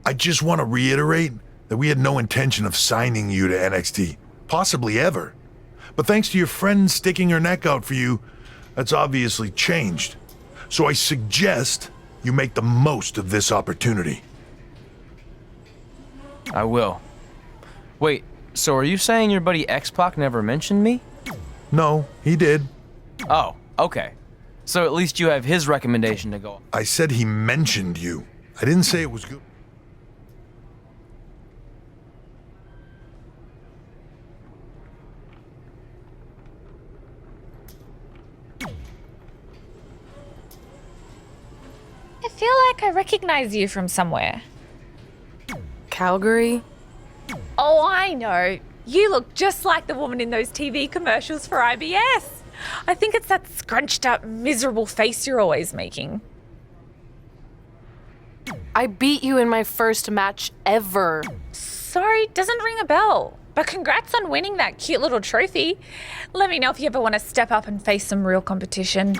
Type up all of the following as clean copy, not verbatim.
I just want to reiterate that we had no intention of signing you to NXT, possibly ever. But thanks to your friend sticking her neck out for you, that's obviously changed. So I suggest you make the most of this opportunity. I will. Wait, so are you saying your buddy X-Pac never mentioned me? No, he did. Oh, okay. So at least you have his recommendation to go. I said he mentioned you. I didn't say it was good. I feel like I recognize you from somewhere. Calgary? Oh, I know. You look just like the woman in those TV commercials for IBS. I think it's that scrunched up, miserable face you're always making. I beat you in my first match ever. Sorry, doesn't ring a bell. But congrats on winning that cute little trophy. Let me know if you ever want to step up and face some real competition.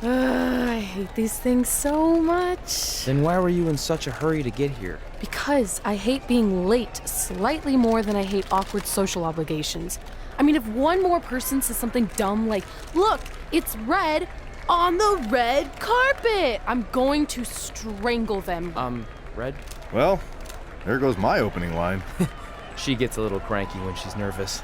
I hate these things so much. Then why were you in such a hurry to get here? Because I hate being late slightly more than I hate awkward social obligations. I mean, if one more person says something dumb like, "Look, it's red on the red carpet," I'm going to strangle them. Red? Well, there goes my opening line. She gets a little cranky when she's nervous.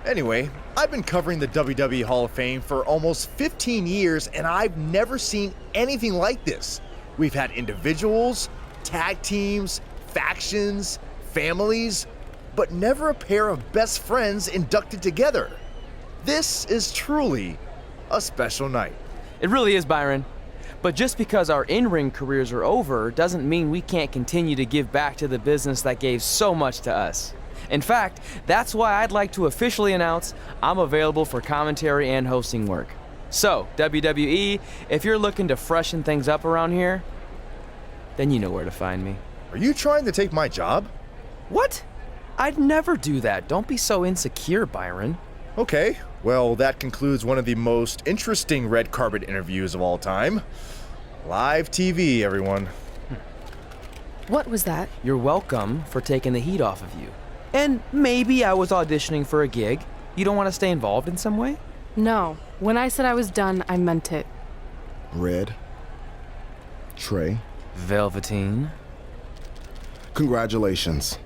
Anyway, I've been covering the WWE Hall of Fame for almost 15 years, and I've never seen anything like this. We've had individuals, tag teams, factions, families, but never a pair of best friends inducted together. This is truly a special night. It really is, Byron. But just because our in-ring careers are over doesn't mean we can't continue to give back to the business that gave so much to us. In fact, that's why I'd like to officially announce I'm available for commentary and hosting work. So, WWE, if you're looking to freshen things up around here, then you know where to find me. Are you trying to take my job? What? I'd never do that. Don't be so insecure, Byron. Okay, well, that concludes one of the most interesting red carpet interviews of all time. Live TV, everyone. What was that? You're welcome for taking the heat off of you. And maybe I was auditioning for a gig. You don't want to stay involved in some way? No. When I said I was done, I meant it. Red. Trey. Velveteen. Congratulations.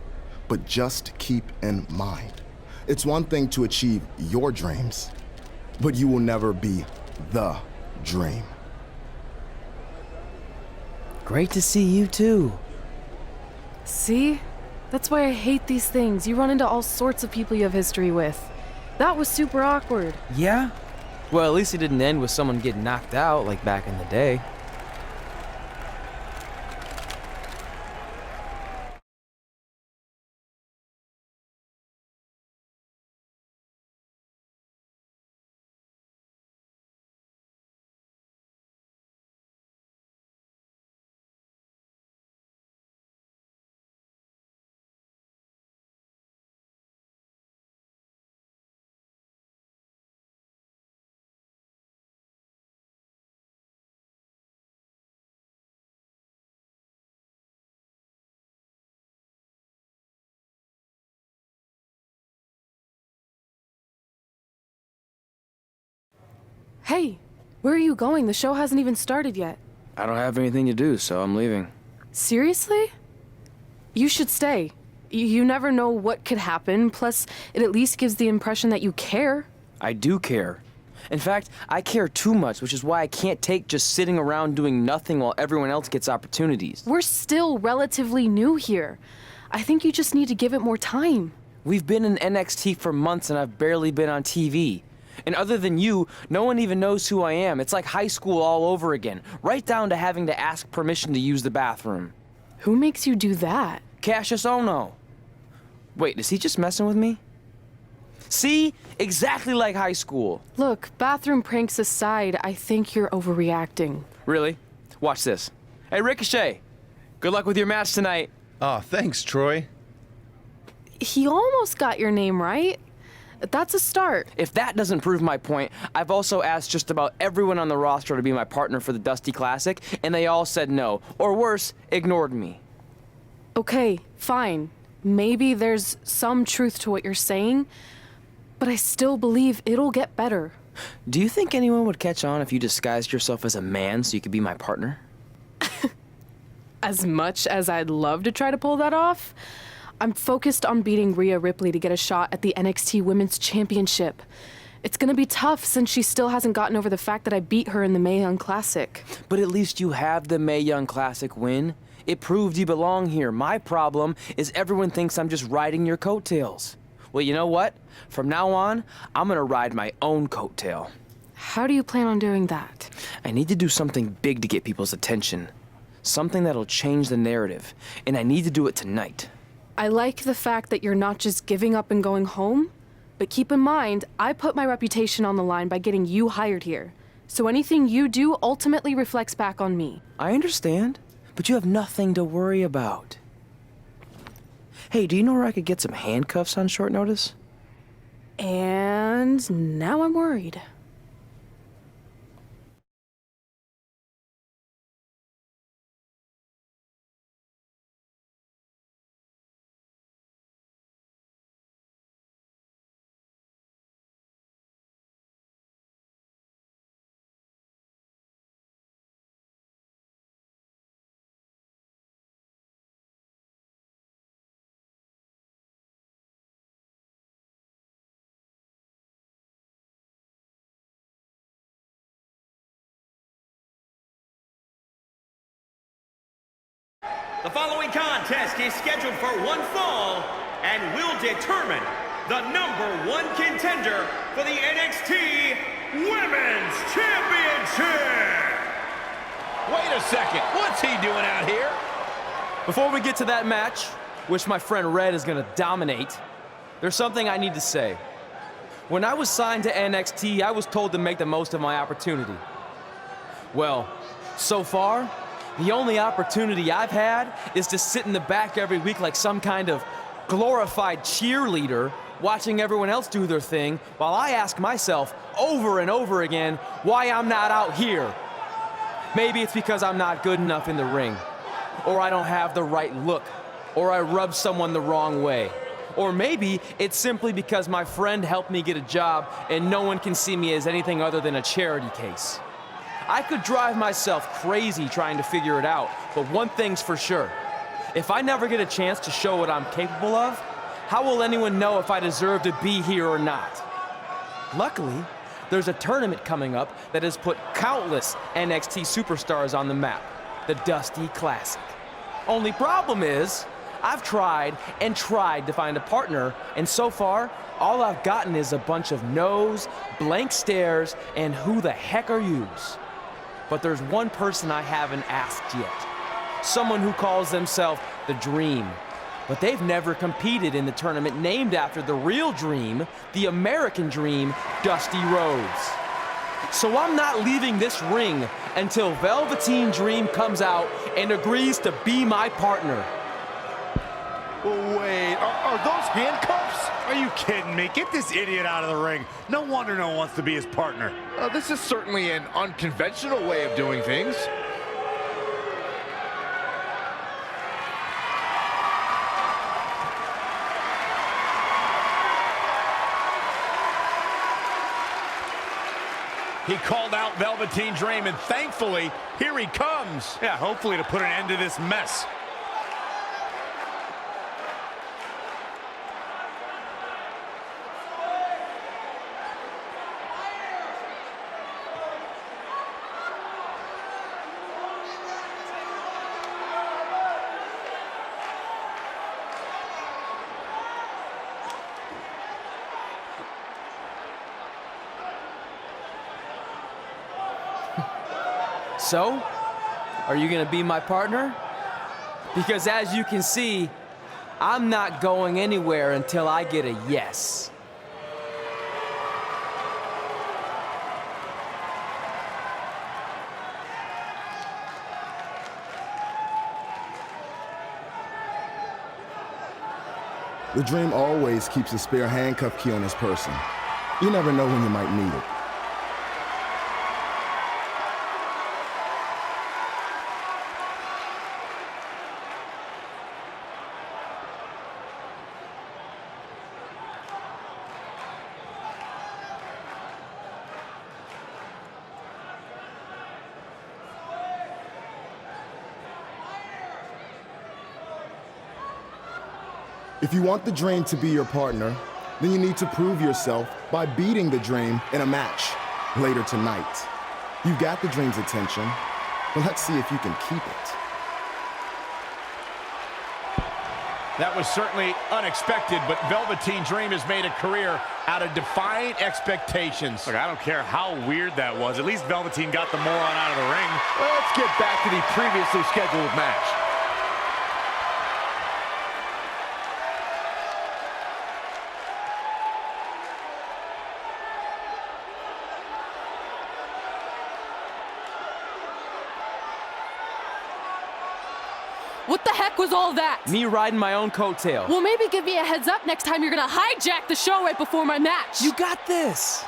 But just keep in mind, it's one thing to achieve your dreams, but you will never be the dream. Great to see you too. See? That's why I hate these things. You run into all sorts of people you have history with. That was super awkward. Yeah? Well, at least it didn't end with someone getting knocked out like back in the day. Hey, where are you going? The show hasn't even started yet. I don't have anything to do, so I'm leaving. Seriously? You should stay. You never know what could happen, plus it at least gives the impression that you care. I do care. In fact, I care too much, which is why I can't take just sitting around doing nothing while everyone else gets opportunities. We're still relatively new here. I think you just need to give it more time. We've been in NXT for months and I've barely been on TV. And other than you, no one even knows who I am. It's like high school all over again, right down to having to ask permission to use the bathroom. Who makes you do that? Cassius Ohno. Wait, is he just messing with me? See? Exactly like high school. Look, bathroom pranks aside, I think you're overreacting. Really? Watch this. Hey, Ricochet. Good luck with your match tonight. Aw, thanks, Troy. He almost got your name right. That's a start. If that doesn't prove my point, I've also asked just about everyone on the roster to be my partner for the Dusty Classic, and they all said no. Or worse, ignored me. Okay, fine. Maybe there's some truth to what you're saying, but I still believe it'll get better. Do you think anyone would catch on if you disguised yourself as a man so you could be my partner? As much as I'd love to try to pull that off, I'm focused on beating Rhea Ripley to get a shot at the NXT Women's Championship. It's gonna be tough since she still hasn't gotten over the fact that I beat her in the Mae Young Classic. But at least you have the Mae Young Classic win. It proved you belong here. My problem is everyone thinks I'm just riding your coattails. Well, you know what? From now on, I'm gonna ride my own coattail. How do you plan on doing that? I need to do something big to get people's attention. Something that'll change the narrative. And I need to do it tonight. I like the fact that you're not just giving up and going home, but keep in mind, I put my reputation on the line by getting you hired here. So anything you do ultimately reflects back on me. I understand, but you have nothing to worry about. Hey, do you know where I could get some handcuffs on short notice? And now I'm worried. The following contest is scheduled for one fall and will determine the #1 contender for the NXT Women's Championship. Wait a second, what's he doing out here? Before we get to that match, which my friend Red is gonna dominate, there's something I need to say. When I was signed to NXT, I was told to make the most of my opportunity. Well, so far, the only opportunity I've had is to sit in the back every week like some kind of glorified cheerleader, watching everyone else do their thing, while I ask myself over and over again why I'm not out here. Maybe it's because I'm not good enough in the ring, or I don't have the right look, or I rub someone the wrong way. Or maybe it's simply because my friend helped me get a job and no one can see me as anything other than a charity case. I could drive myself crazy trying to figure it out, but one thing's for sure. If I never get a chance to show what I'm capable of, how will anyone know if I deserve to be here or not? Luckily, there's a tournament coming up that has put countless NXT superstars on the map, the Dusty Classic. Only problem is, I've tried and tried to find a partner, and so far, all I've gotten is a bunch of no's, blank stares, and who the heck are yous? But there's one person I haven't asked yet. Someone who calls themselves the Dream. But they've never competed in the tournament named after the real Dream, the American Dream, Dusty Rhodes. So I'm not leaving this ring until Velveteen Dream comes out and agrees to be my partner. Wait, are those handcuffs? Are you kidding me? Get this idiot out of the ring. No wonder no one wants to be his partner. This is certainly an unconventional way of doing things. He called out Velveteen Dream, and thankfully, here he comes. Yeah, hopefully to put an end to this mess. So, are you gonna be my partner? Because as you can see, I'm not going anywhere until I get a yes. The Dream always keeps a spare handcuff key on his person. You never know when you might need it. If you want the Dream to be your partner, then you need to prove yourself by beating the Dream in a match later tonight. You've got the Dream's attention, but let's see if you can keep it. That was certainly unexpected, but Velveteen Dream has made a career out of defying expectations. Look, I don't care how weird that was. At least Velveteen got the moron out of the ring. Let's get back to the previously scheduled match. What the heck was all that? Me riding my own coattail. Well, maybe give me a heads up next time you're gonna hijack the show right before my match. You got this.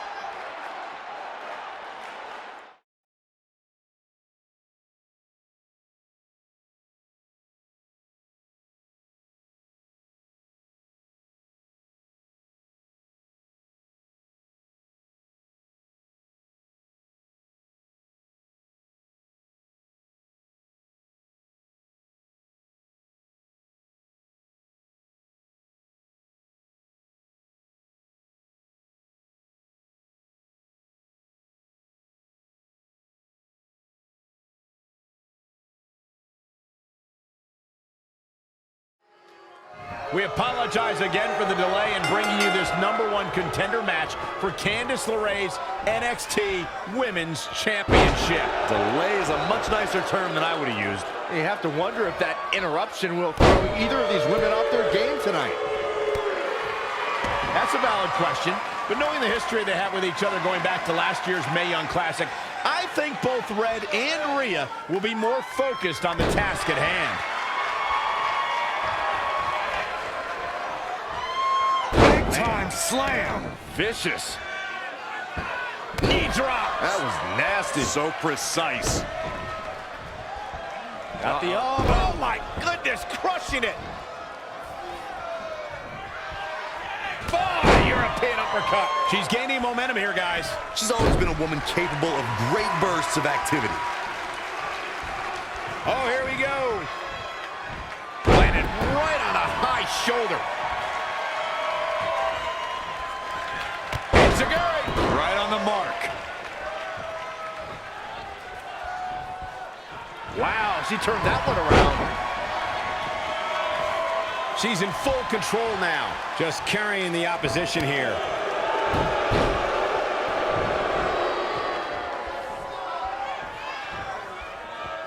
We apologize again for the delay in bringing you this #1 contender match for Candice LeRae's NXT Women's Championship. Delay is a much nicer term than I would have used. You have to wonder if that interruption will throw either of these women off their game tonight. That's a valid question, but knowing the history they have with each other going back to last year's Mae Young Classic, I think both Red and Rhea will be more focused on the task at hand. Time slam. Vicious. Knee drop. That was nasty. So precise. Got the oh my goodness, crushing it. Oh, European uppercut. She's gaining momentum here, guys. She's always been a woman capable of great bursts of activity. Oh, here we go. Landed right on the high shoulder. Right on the mark. Wow, she turned that one around. She's in full control now. Just carrying the opposition here.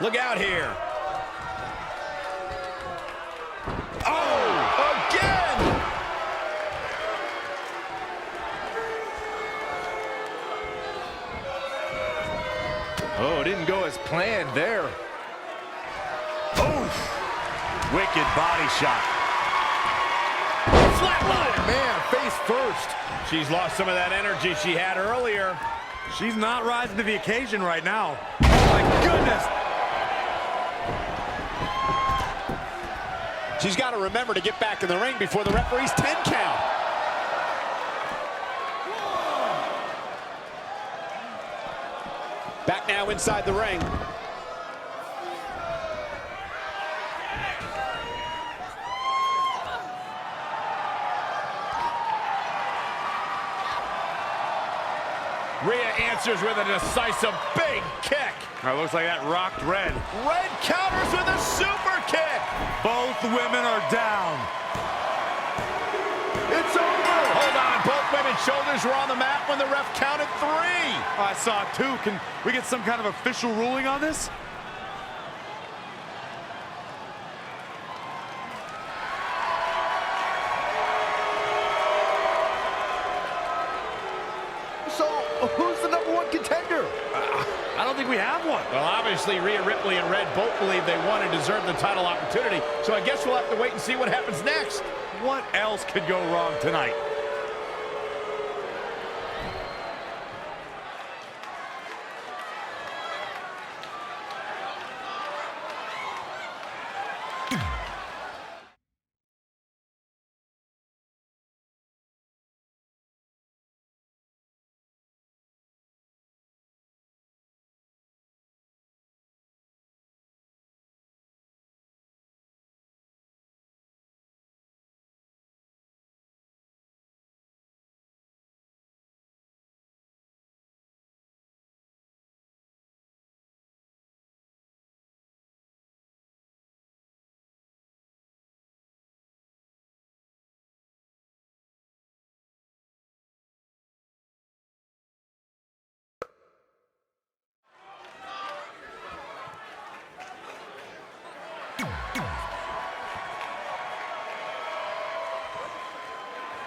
Look out here. Oh, again! Oh, it didn't go as planned there. Oof. Wicked body shot. Flatline. Oh, man, face first. She's lost some of that energy she had earlier. She's not rising to the occasion right now. Oh, my goodness. She's got to remember to get back in the ring before the referee's 10 count. Back now inside the ring. Rhea answers with a decisive big kick. Looks like that rocked Red. Red counters with a super kick. Both women are down. It's over. Hold Hold on, both women's shoulders were on the mat when the ref counted 3. I saw it too. Can we get some kind of official ruling on this? So, who's the #1 contender? I don't think we have one. Well, obviously, Rhea Ripley and Red both believe they won and deserve the title opportunity, so I guess we'll have to wait and see what happens next. What else could go wrong tonight?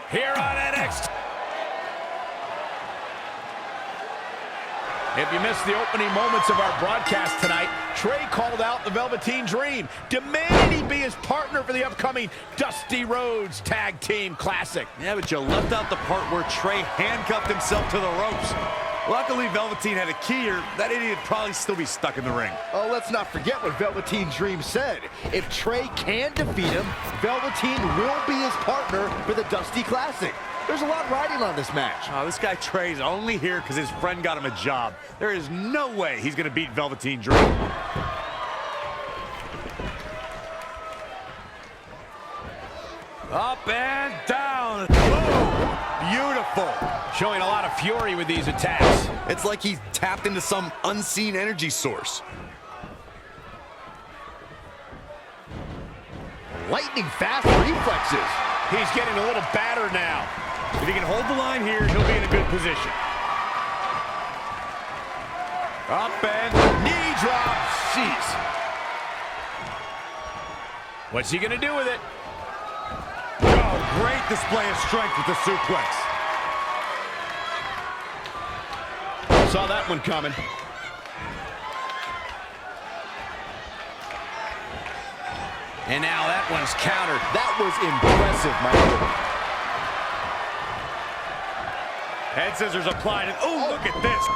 Here on NXT. If you missed the opening moments of our broadcast tonight, Trey called out the Velveteen Dream, demanding he be his partner for the upcoming Dusty Rhodes Tag Team Classic. Yeah, but you left out the part where Trey handcuffed himself to the ropes. Luckily, Velveteen had a key, or that idiot would probably still be stuck in the ring. Oh, let's not forget what Velveteen Dream said. If Trey can defeat him, Velveteen will be his partner for the Dusty Classic. There's a lot riding on this match. Oh, this guy Trey's only here because his friend got him a job. There is no way he's going to beat Velveteen Dream. Up and down. Boom. Beautiful. Showing a lot of fury with these attacks. It's like he's tapped into some unseen energy source. Lightning fast reflexes. He's getting a little battered now. If he can hold the line here, he'll be in a good position. Up and Knee drop. Jeez. What's he gonna do with it? oh, great display of strength with the suplex. Saw that one coming. And now that one's countered. That was impressive, Michael. Head scissors applied, and oh, look at this.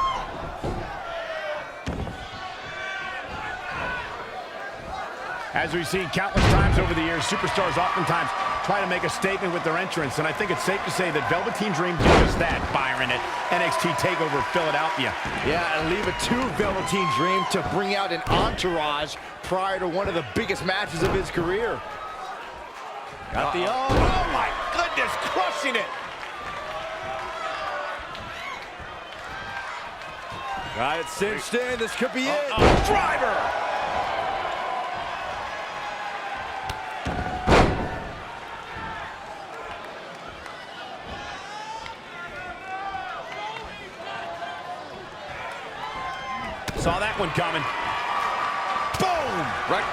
As we've seen countless times over the years, superstars oftentimes try to make a statement with their entrance, and I think it's safe to say that Velveteen Dream did just that, Byron, at NXT TakeOver Philadelphia. Yeah, and leave it to Velveteen Dream to bring out an entourage prior to one of the biggest matches of his career. Got the oh my goodness, crushing it. Got it cinched in. This could be it. Driver. Saw that one coming. Boom! Right.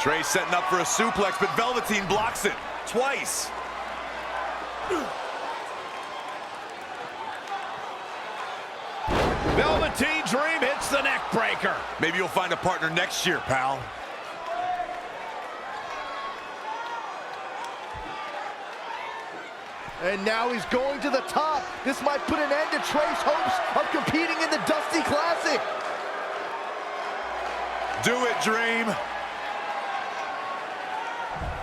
Trey setting up for a suplex, but Velveteen blocks it twice. Velveteen Dream hits the neck breaker. Maybe you'll find a partner next year, pal. And now he's going to the top. This might put an end to Trey's hopes of competing in the Dusty Classic. Do it, Dream.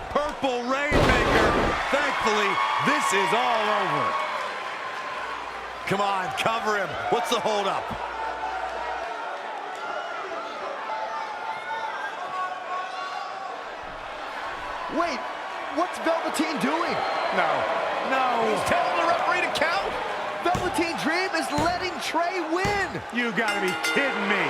Purple Rainmaker. Thankfully, this is all over. Come on, cover him. What's the holdup? Wait, what's Velveteen doing? No. He's telling the referee to count. Velveteen Dream is letting Trey win. You gotta be kidding me.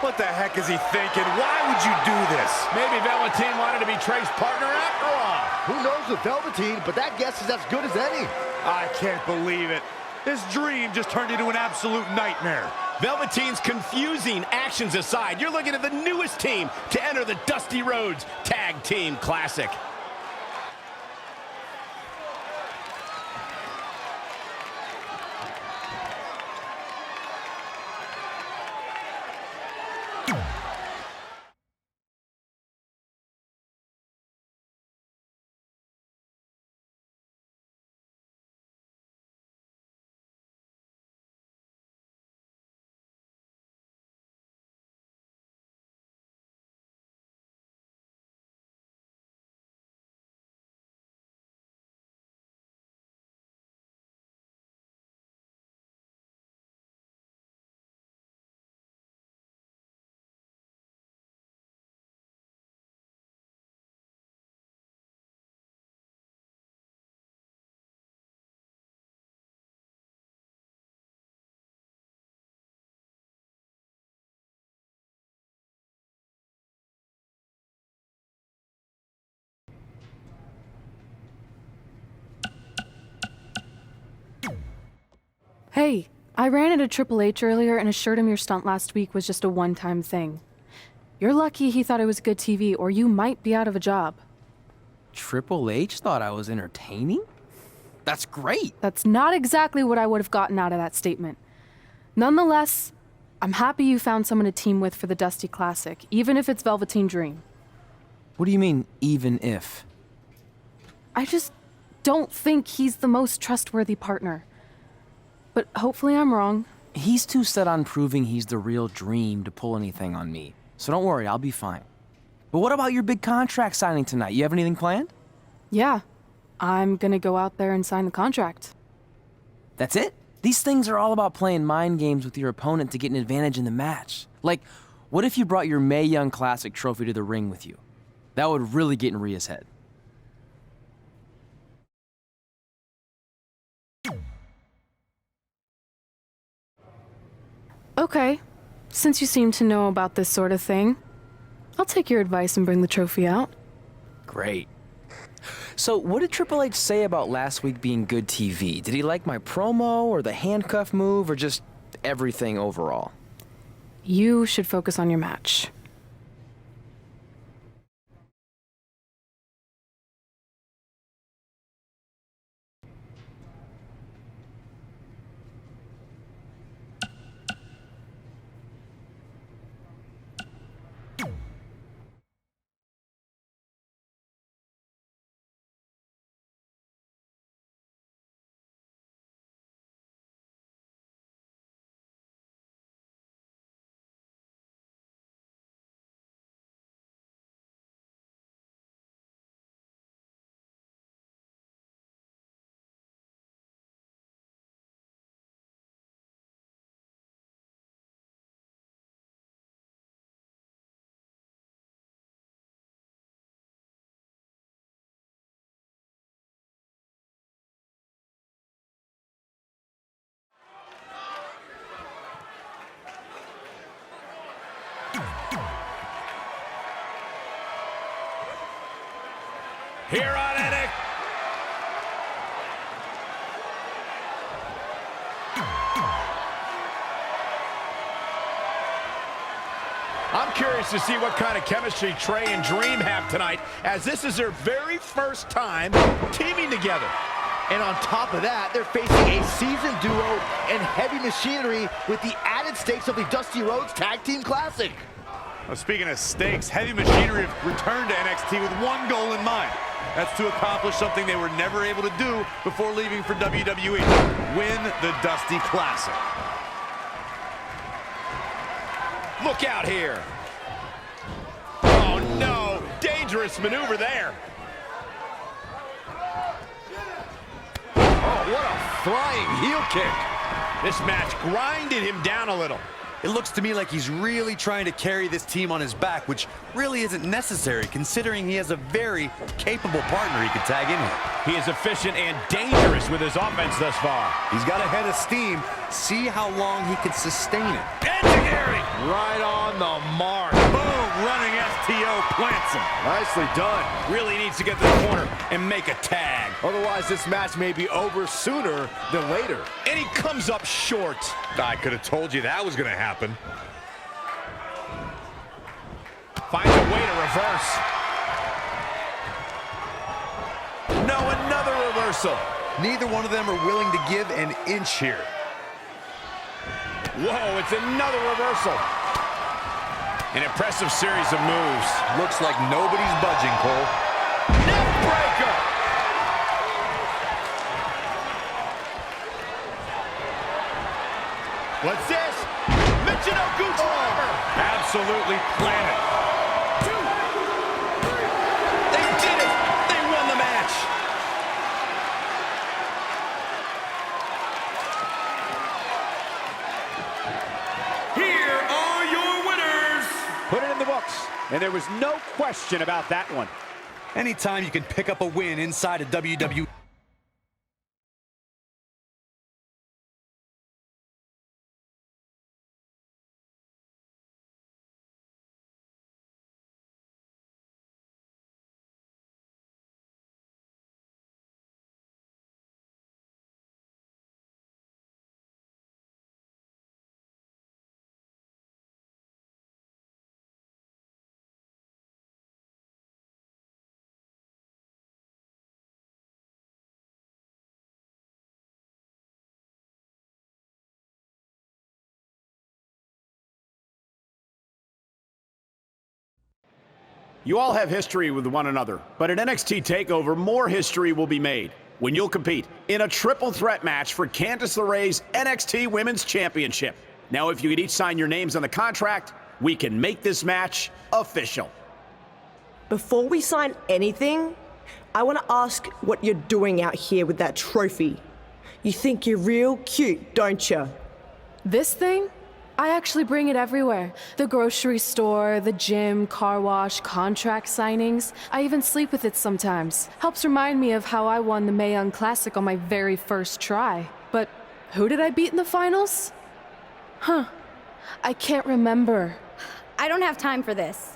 What the heck is he thinking? Why would you do this? Maybe Velveteen wanted to be Trey's partner after all. Who knows with Velveteen, but that guess is as good as any. I can't believe it. This dream just turned into an absolute nightmare. Velveteen's confusing actions aside, you're looking at the newest team to enter the Dusty Rhodes Tag Team Classic. Hey, I ran into Triple H earlier and assured him your stunt last week was just a one-time thing. You're lucky he thought it was good TV, or you might be out of a job. Triple H thought I was entertaining? That's great. That's not exactly what I would have gotten out of that statement. Nonetheless, I'm happy you found someone to team with for the Dusty Classic, even if it's Velveteen Dream. What do you mean, even if? I just don't think he's the most trustworthy partner. But hopefully I'm wrong. He's too set on proving he's the real Dream to pull anything on me. So don't worry, I'll be fine. But what about your big contract signing tonight? You have anything planned? Yeah, I'm gonna go out there and sign the contract. That's it? These things are all about playing mind games with your opponent to get an advantage in the match. Like, what if you brought your Mae Young Classic trophy to the ring with you? That would really get in Rhea's head. Okay, since you seem to know about this sort of thing, I'll take your advice and bring the trophy out. Great. So, what did Triple H say about last week being good TV? Did he like my promo, or the handcuff move, or just everything overall? You should focus on your match. Here on NXT. I'm curious to see what kind of chemistry Trey and Dream have tonight, as this is their very first time teaming together. And on top of that, they're facing a seasoned duo and heavy machinery with the added stakes of the Dusty Rhodes Tag Team Classic. Well, speaking of stakes, Heavy Machinery have returned to NXT with one goal in mind. That's to accomplish something they were never able to do before leaving for WWE. Win the Dusty Classic. Look out here. Oh, no. Dangerous maneuver there. Oh, what a flying heel kick. This match grinded him down a little. It looks to me like he's really trying to carry this team on his back, which really isn't necessary considering he has a very capable partner he could tag in here. He is efficient and dangerous with his offense thus far. He's got a head of steam. See how long he can sustain it. Engineering! Right on the mark. Boom! Running STO plants him. Nicely done. Really needs to get to the corner and make a tag. Otherwise, this match may be over sooner than later. And he comes up short. I could have told you that was going to happen. Finds a way to reverse. No, another reversal. Neither one of them are willing to give an inch here. Whoa, it's another reversal. An impressive series of moves. Looks like nobody's budging, Cole. Neck breaker. What's this? Michinoku driver. Absolutely planted. They did it. They won the match. Here are your winners. Put it in the books. And there was no question about that one. Anytime you can pick up a win inside a WWE. You all have history with one another, but at NXT TakeOver, more history will be made when you'll compete in a triple threat match for Candice LeRae's NXT Women's Championship. Now, if you could each sign your names on the contract, we can make this match official. Before we sign anything, I want to ask what you're doing out here with that trophy. You think you're real cute, don't you? This thing? I actually bring it everywhere. The grocery store, the gym, car wash, contract signings. I even sleep with it sometimes. Helps remind me of how I won the Mae Young Classic on my very first try. But who did I beat in the finals? Huh. I can't remember. I don't have time for this.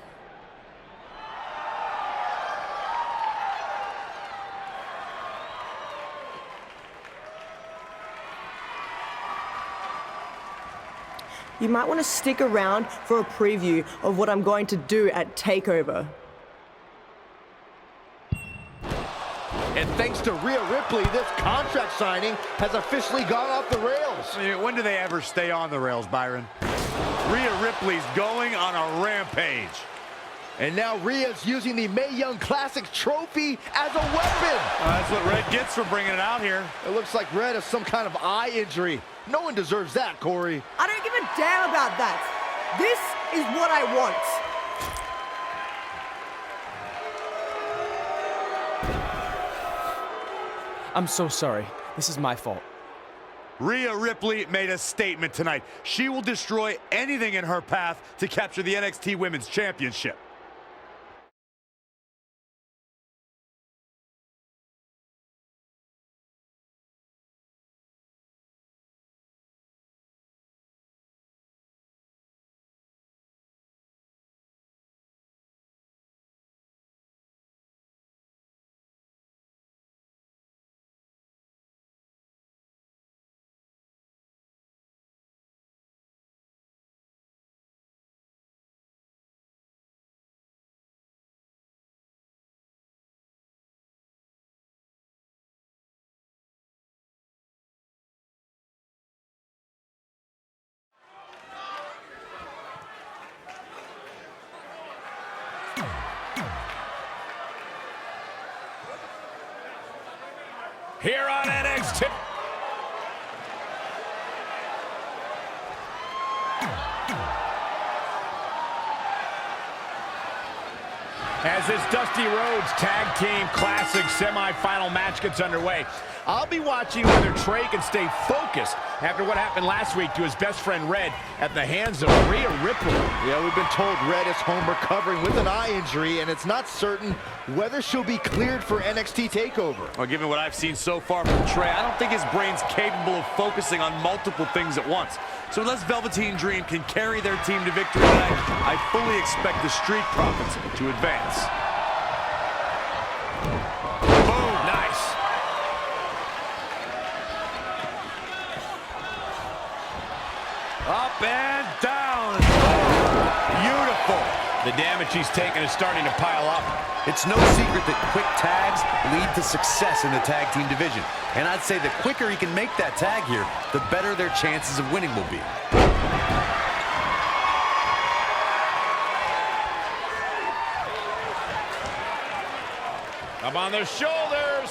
You might want to stick around for a preview of what I'm going to do at TakeOver. And thanks to Rhea Ripley, this contract signing has officially gone off the rails. When do they ever stay on the rails, Byron? Rhea Ripley's going on a rampage. And now Rhea's using the Mae Young Classic trophy as a weapon. That's what Red gets for bringing it out here. It looks like Red has some kind of eye injury. No one deserves that, Corey. I don't give a damn about that. This is what I want. I'm so sorry. This is my fault. Rhea Ripley made a statement tonight. She will destroy anything in her path to capture the NXT Women's Championship. Here on NXT. As this Dusty Rhodes Tag Team Classic semifinal match gets underway, I'll be watching whether Trey can stay focused after what happened last week to his best friend Red at the hands of Rhea Ripley. Yeah, we've been told Red is home recovering with an eye injury, and it's not certain whether she'll be cleared for NXT TakeOver. Well, given what I've seen so far from Trey, I don't think his brain's capable of focusing on multiple things at once. So unless Velveteen Dream can carry their team to victory tonight, I fully expect the Street Profits to advance. Boom, nice. Up and down. Beautiful. The damage he's taken is starting to pile up. It's no secret that quick tags lead to success in the tag team division. And I'd say the quicker he can make that tag here, the better their chances of winning will be. Up on their shoulders.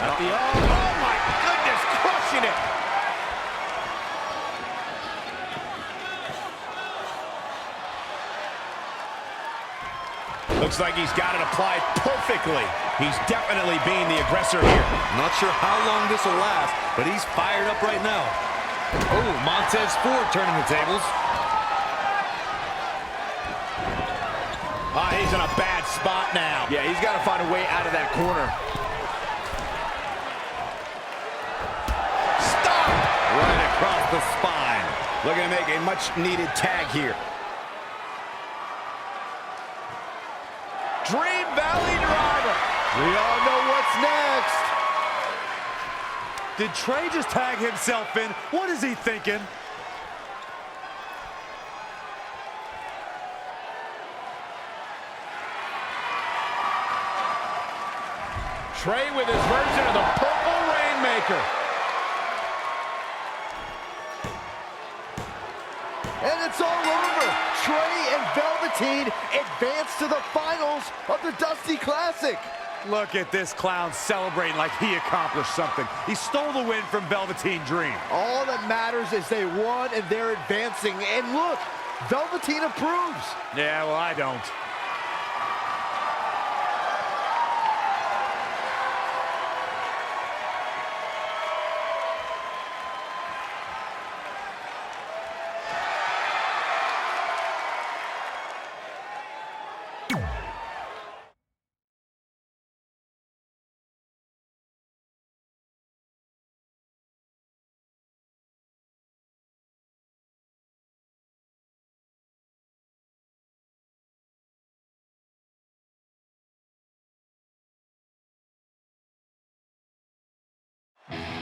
At the oh my goodness, crushing it. Looks like he's got it applied perfectly. He's definitely being the aggressor here. Not sure how long this will last, but he's fired up right now. Oh, Montez Ford turning the tables. Ah, he's in a bad spot now. Yeah, he's got to find a way out of that corner. Stop! Right across the spine. Looking to make a much-needed tag here. Dream Valley Driver. We all know what's next. Did Trey just tag himself in? What is he thinking? Trey with his version of the Purple Rainmaker. And it's all over. Trey and Velveteen advance to the finals of the Dusty Classic. Look at this clown celebrating like he accomplished something. He stole the win from Velveteen Dream. All that matters is they won and they're advancing. And look, Velveteen approves. Yeah, well, I don't.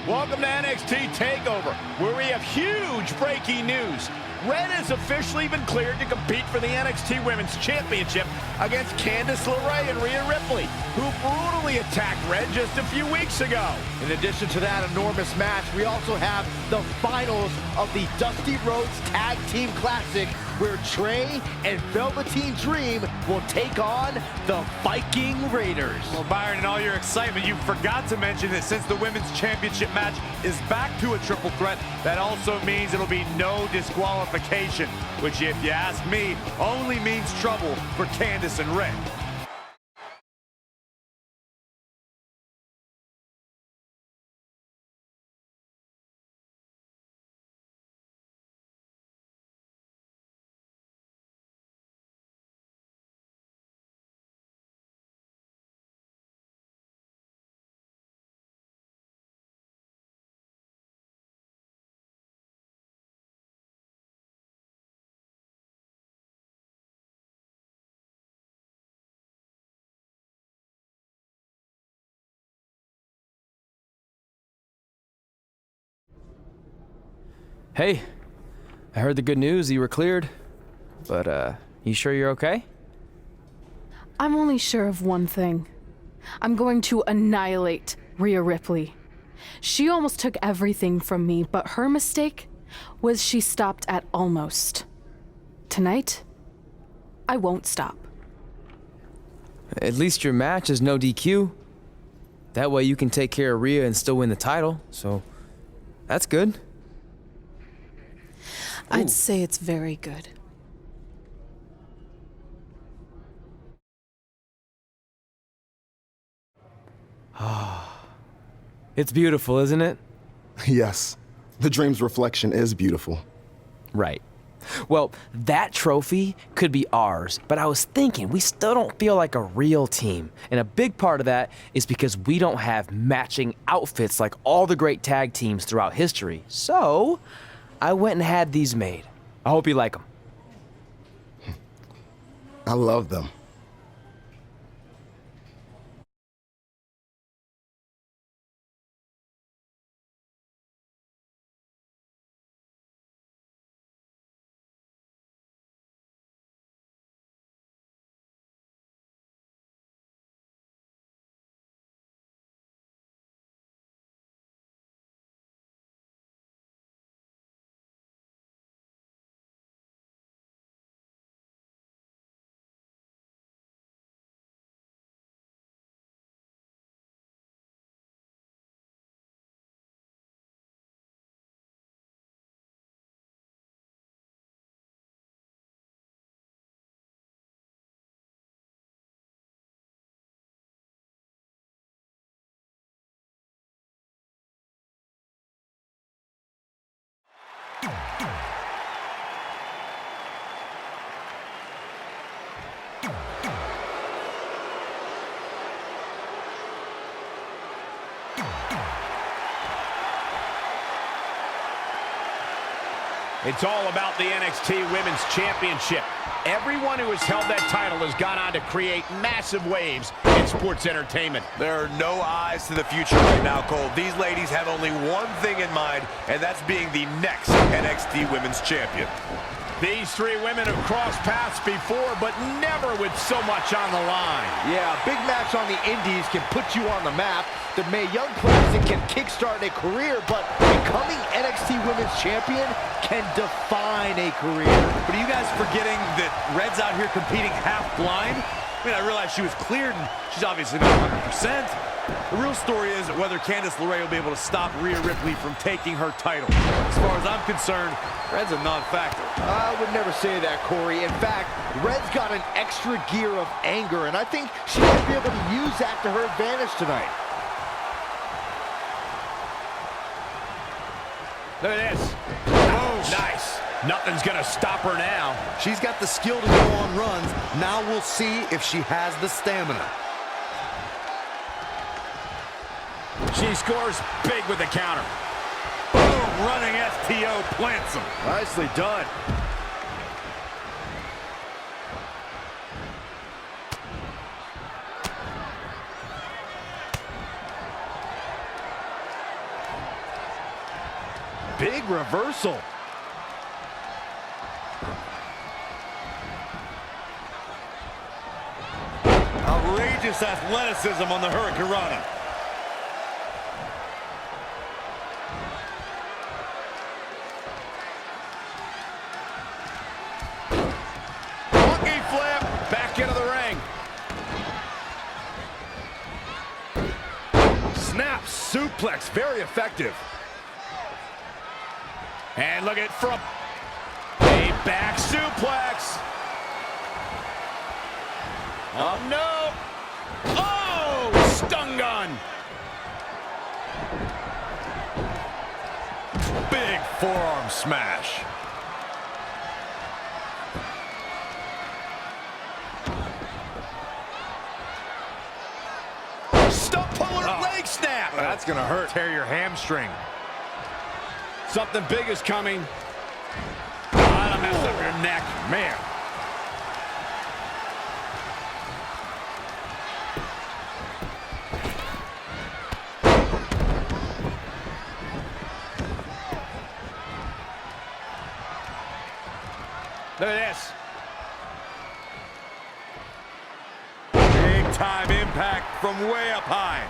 Welcome to NXT TakeOver, where we have huge breaking news. Red has officially been cleared to compete for the NXT Women's Championship against Candice LeRae and Rhea Ripley, who brutally attacked Red just a few weeks ago. In addition to that enormous match, we also have the finals of the Dusty Rhodes Tag Team Classic, where Trey and Velveteen Dream will take on the Viking Raiders. Well, Byron, in all your excitement, you forgot to mention that since the Women's Championship match is back to a triple threat, that also means it'll be no disqualification, which, if you ask me, only means trouble for Candice and Red. Hey, I heard the good news, you were cleared. But, you sure you're okay? I'm only sure of one thing. I'm going to annihilate Rhea Ripley. She almost took everything from me, but her mistake was she stopped at almost. Tonight, I won't stop. At least your match is no DQ. That way you can take care of Rhea and still win the title, so that's good. I'd say it's very good. It's beautiful, isn't it? Yes, the dream's reflection is beautiful. Right. Well, that trophy could be ours, but I was thinking we still don't feel like a real team. And a big part of that is because we don't have matching outfits like all the great tag teams throughout history. So, I went and had these made. I hope you like them. I love them. It's all about the NXT Women's Championship. Everyone who has held that title has gone on to create massive waves in sports entertainment. There are no eyes to the future right now, Cole. These ladies have only one thing in mind, and that's being the next NXT Women's Champion. These three women have crossed paths before, but never with so much on the line. Yeah, a big match on the Indies can put you on the map. The Mae Young Classic can kickstart a career, but becoming NXT Women's Champion can define a career. But are you guys forgetting that Red's out here competing half blind? I mean, I realize she was cleared, and she's obviously not 100%. The real story is whether Candice LeRae will be able to stop Rhea Ripley from taking her title. As far as I'm concerned, Red's a non-factor. I would never say that, Corey. In fact, Red's got an extra gear of anger, and I think she might be able to use that to her advantage tonight. Look at this. Oh, nice. Nothing's going to stop her now. She's got the skill to go on runs. Now we'll see if she has the stamina. She scores big with the counter. Boom, running STO plants him. Nicely done. Big reversal. Outrageous athleticism on the Hurricanrana. Monkey flip. Back into the ring. Snap suplex. Very effective. And look at from a back suplex. Oh, no. Oh, stun gun. Big forearm smash. Stump puller leg snap. That's going to hurt. Tear your hamstring. Something big is coming. That'll mess up your neck. Man. Look at this. Big time impact from way up high.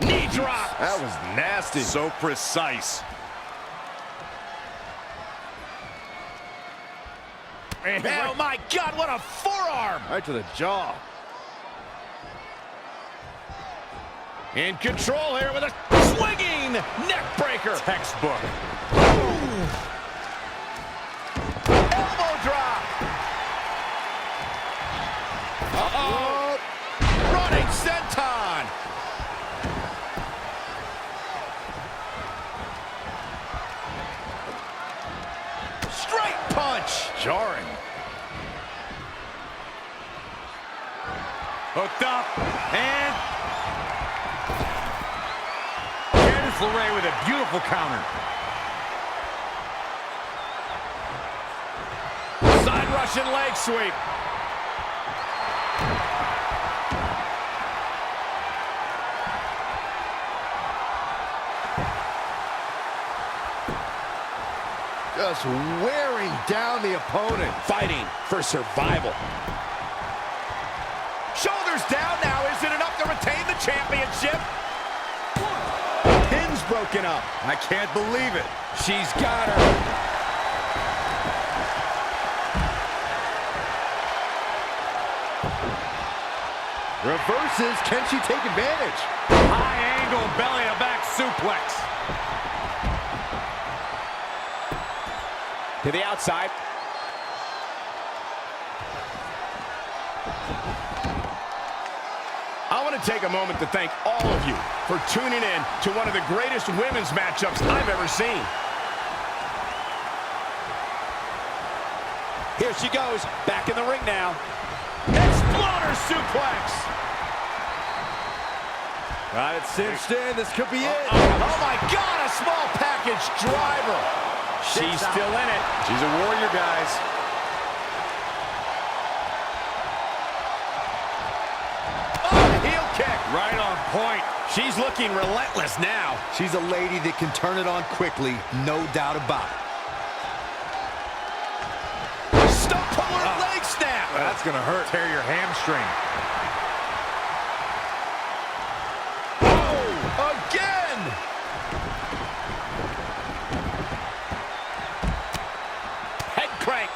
Knee drop. That was nasty. So precise. Oh, my God, what a forearm. Right to the jaw. In control here with a swinging neck breaker. Textbook. Elbow drop. Uh-oh. senton. Straight punch. Jarring. Hooked up, and Candice LeRae with a beautiful counter. Side Russian leg sweep. Just wearing down the opponent. Fighting for survival. Shoulders down now. Is it enough to retain the championship? Pin's broken up. I can't believe it. She's got her. Reverses. Can she take advantage? High angle belly-to-back suplex. To the outside. I want to take a moment to thank all of you for tuning in to one of the greatest women's matchups I've ever seen. Here she goes, back in the ring now. Exploder suplex. Got it cinched in. This could be it. Oh my God, a small package driver. She's still in it. She's a warrior, guys. Oh, heel kick. Right on point. She's looking relentless now. She's a lady that can turn it on quickly, no doubt about it. Stump puller leg snap. That's going to hurt. Tear your hamstring. Oh, again. Head crank.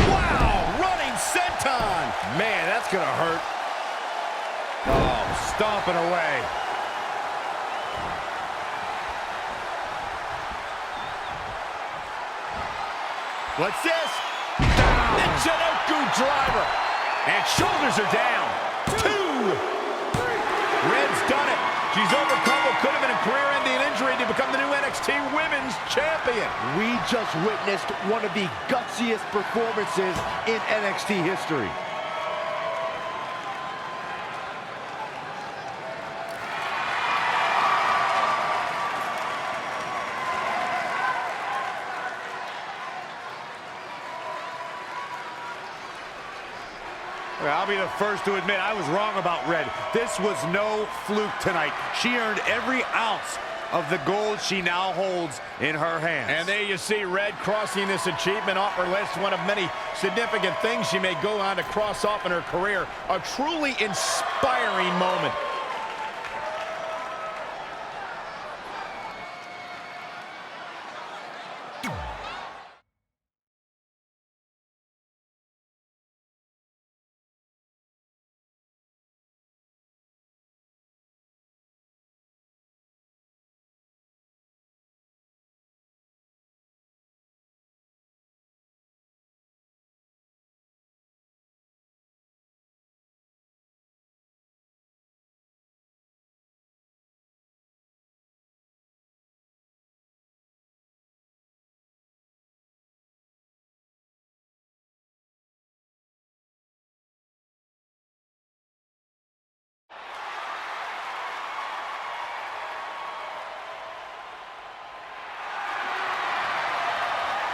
Wow, running senton. Man, that's going to hurt. Oh, stomping away. What's this? Michinoku driver. And shoulders are down. 2. Red's done it. She's overcome what could have been a career-ending injury to become the new NXT Women's Champion. We just witnessed one of the gutsiest performances in NXT history. I'll be the first to admit I was wrong about Red. This was no fluke tonight. She earned every ounce of the gold she now holds in her hands. And there you see Red crossing this achievement off her list, one of many significant things she may go on to cross off in her career. A truly inspiring moment.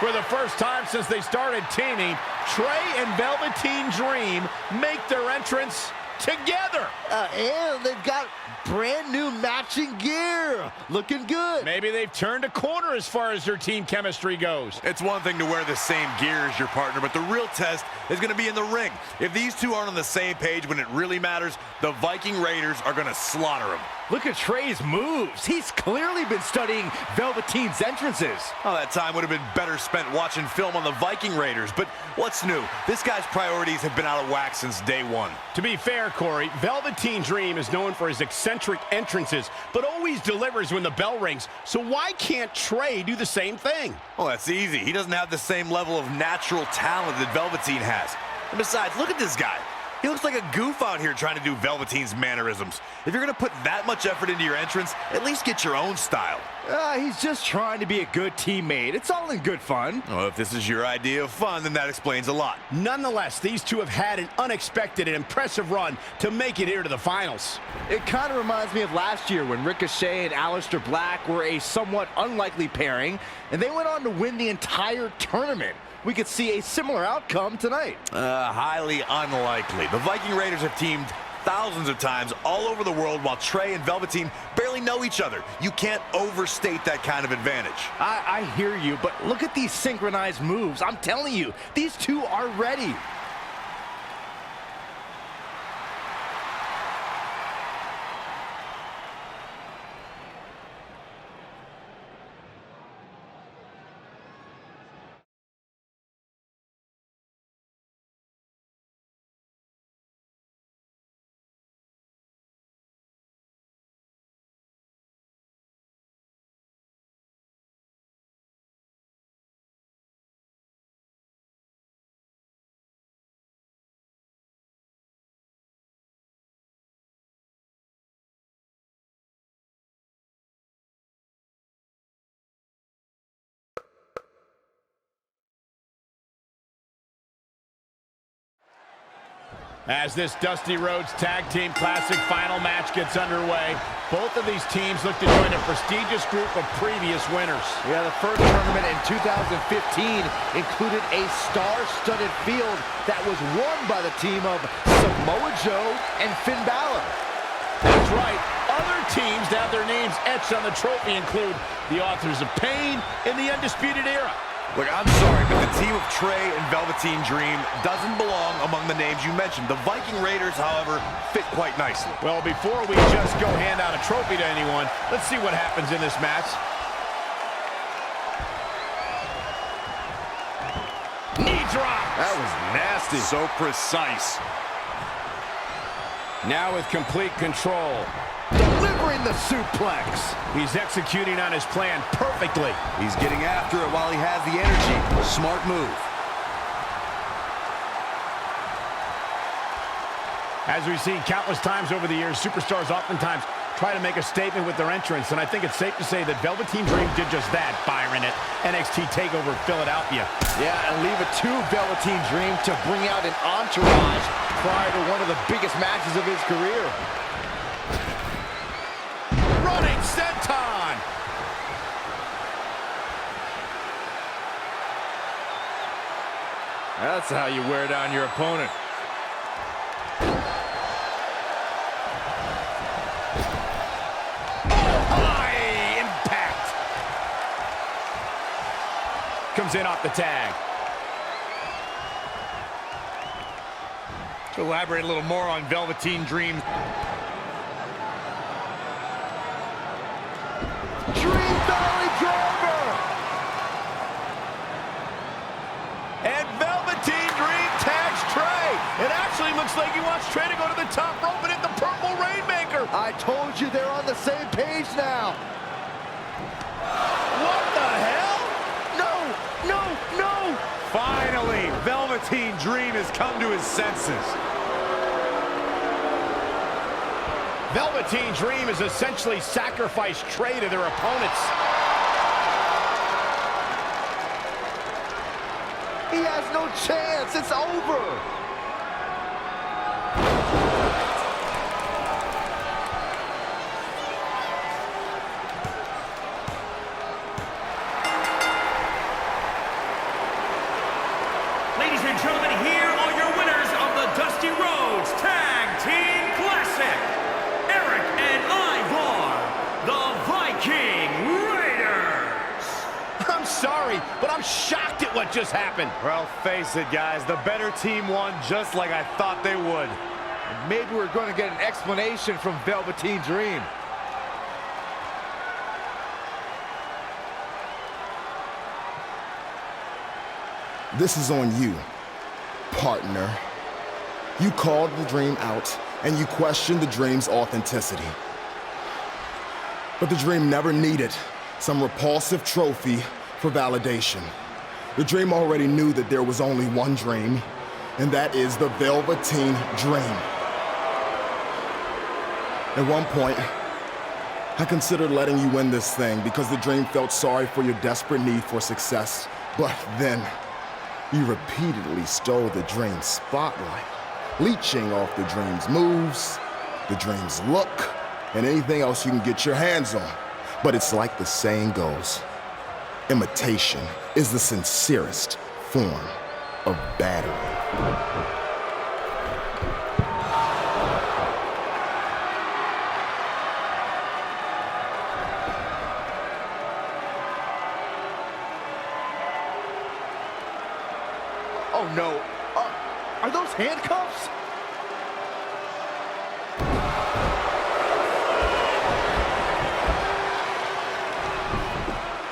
For the first time since they started teaming, Trey and Velveteen Dream make their entrance together. And they've got brand new matching gear. Looking good. Maybe they've turned a corner as far as their team chemistry goes. It's one thing to wear the same gear as your partner, but the real test is going to be in the ring. If these two aren't on the same page when it really matters, the Viking Raiders are going to slaughter them. Look at Trey's moves. He's clearly been studying Velveteen's entrances. Oh, that time would have been better spent watching film on the Viking Raiders. But what's new? This guy's priorities have been out of whack since day one. To be fair, Corey, Velveteen Dream is known for his eccentric entrances, but always delivers when the bell rings. So why can't Trey do the same thing? Well, that's easy. He doesn't have the same level of natural talent that Velveteen has. And besides, look at this guy. He looks like a goof out here trying to do Velveteen's mannerisms. If you're going to put that much effort into your entrance, at least get your own style. He's just trying to be a good teammate. It's all in good fun. Well, if this is your idea of fun, then that explains a lot. Nonetheless, these two have had an unexpected and impressive run to make it here to the finals. It kind of reminds me of last year when Ricochet and Aleister Black were a somewhat unlikely pairing, and they went on to win the entire tournament. We could see a similar outcome tonight. Highly unlikely. The Viking Raiders have teamed thousands of times all over the world while Trey and Velveteen barely know each other. You can't overstate that kind of advantage. I hear you, but look at these synchronized moves. I'm telling you, these two are ready. As this Dusty Rhodes Tag Team Classic final match gets underway, both of these teams look to join a prestigious group of previous winners. Yeah, the first tournament in 2015 included a star-studded field that was won by the team of Samoa Joe and Finn Balor. That's right. Other teams that have their names etched on the trophy include the Authors of Pain and the Undisputed Era. Look, I'm sorry, but the team of Trey and Velveteen Dream doesn't belong among the names you mentioned. The Viking Raiders, however, fit quite nicely. Well, before we just go hand out a trophy to anyone, let's see what happens in this match. Knee drop. That was nasty. So precise. Now with complete control. Delivering the suplex. He's executing on his plan perfectly. He's getting after it while he has the energy. Smart move. As we've seen countless times over the years, superstars oftentimes try to make a statement with their entrance, and I think it's safe to say that Velveteen Dream did just that, Byron, at NXT TakeOver Philadelphia. Yeah, and leave it to Velveteen Dream to bring out an entourage prior to one of the biggest matches of his career. Running senton. That's how you wear down your opponent. High impact. Comes in off the tag. To elaborate a little more on Velveteen Dream. Dream Valley Driver! And Velveteen Dream tags Trey. It actually looks like he wants Trey to go to the top rope and hit the Purple Rainmaker. I told you they're on the same page now. What the hell? No, no, no! Finally, Velveteen Dream has come to his senses. Velveteen Dream has essentially sacrificed Trey to their opponents. He has no chance. It's over. Ladies and gentlemen, here are your winners of the Dusty Rhodes Tag Team Classic. Eric and Ivar, the Viking Raiders. I'm sorry, but I'm shocked at what just happened. Well, face it, guys. The better team won just like I thought they would. Maybe we're going to get an explanation from Velveteen Dream. This is on you, partner. You called the Dream out, and you question the Dream's authenticity. But the Dream never needed some repulsive trophy for validation. The Dream already knew that there was only one Dream, and that is the Velveteen Dream. At one point, I considered letting you win this thing because the Dream felt sorry for your desperate need for success. But then, you repeatedly stole the Dream's spotlight, leeching off the Dream's moves, the Dream's look, and anything else you can get your hands on. But it's like the saying goes, imitation is the sincerest form of battery. Oh no, are those handcuffs?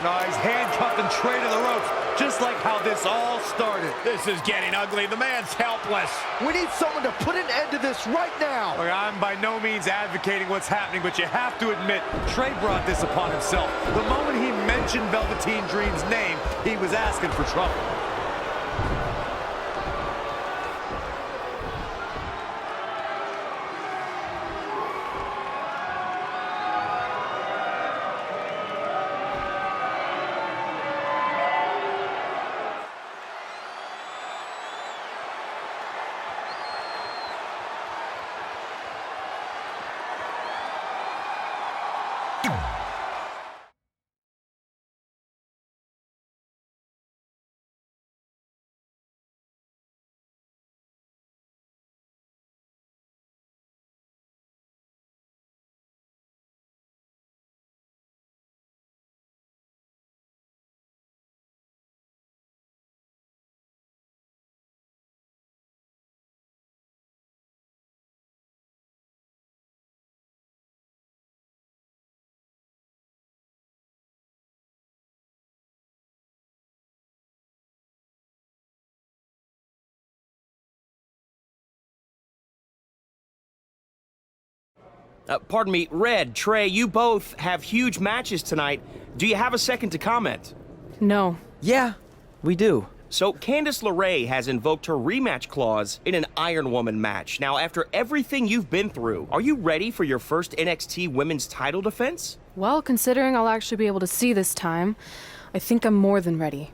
No, he's handcuffing Trey to the ropes, just like how this all started. This is getting ugly. The man's helpless. We need someone to put an end to this right now. Look, I'm by no means advocating what's happening, but you have to admit, Trey brought this upon himself. The moment he mentioned Velveteen Dream's name, he was asking for trouble. Pardon me, Red, Trey, you both have huge matches tonight. Do you have a second to comment? No. Yeah, we do. So, Candice LeRae has invoked her rematch clause in an Iron Woman match. Now, after everything you've been through, are you ready for your first NXT Women's title defense? Well, considering I'll actually be able to see this time, I think I'm more than ready.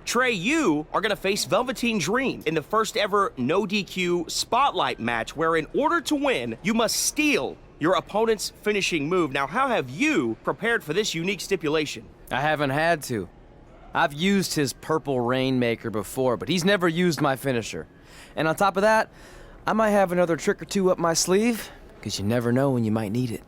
Trey, you are gonna face Velveteen Dream in the first ever no DQ spotlight match where in order to win, you must steal your opponent's finishing move. Now, how have you prepared for this unique stipulation? I haven't had to. I've used his purple Rainmaker before, but he's never used my finisher. And on top of that, I might have another trick or two up my sleeve, because you never know when you might need it.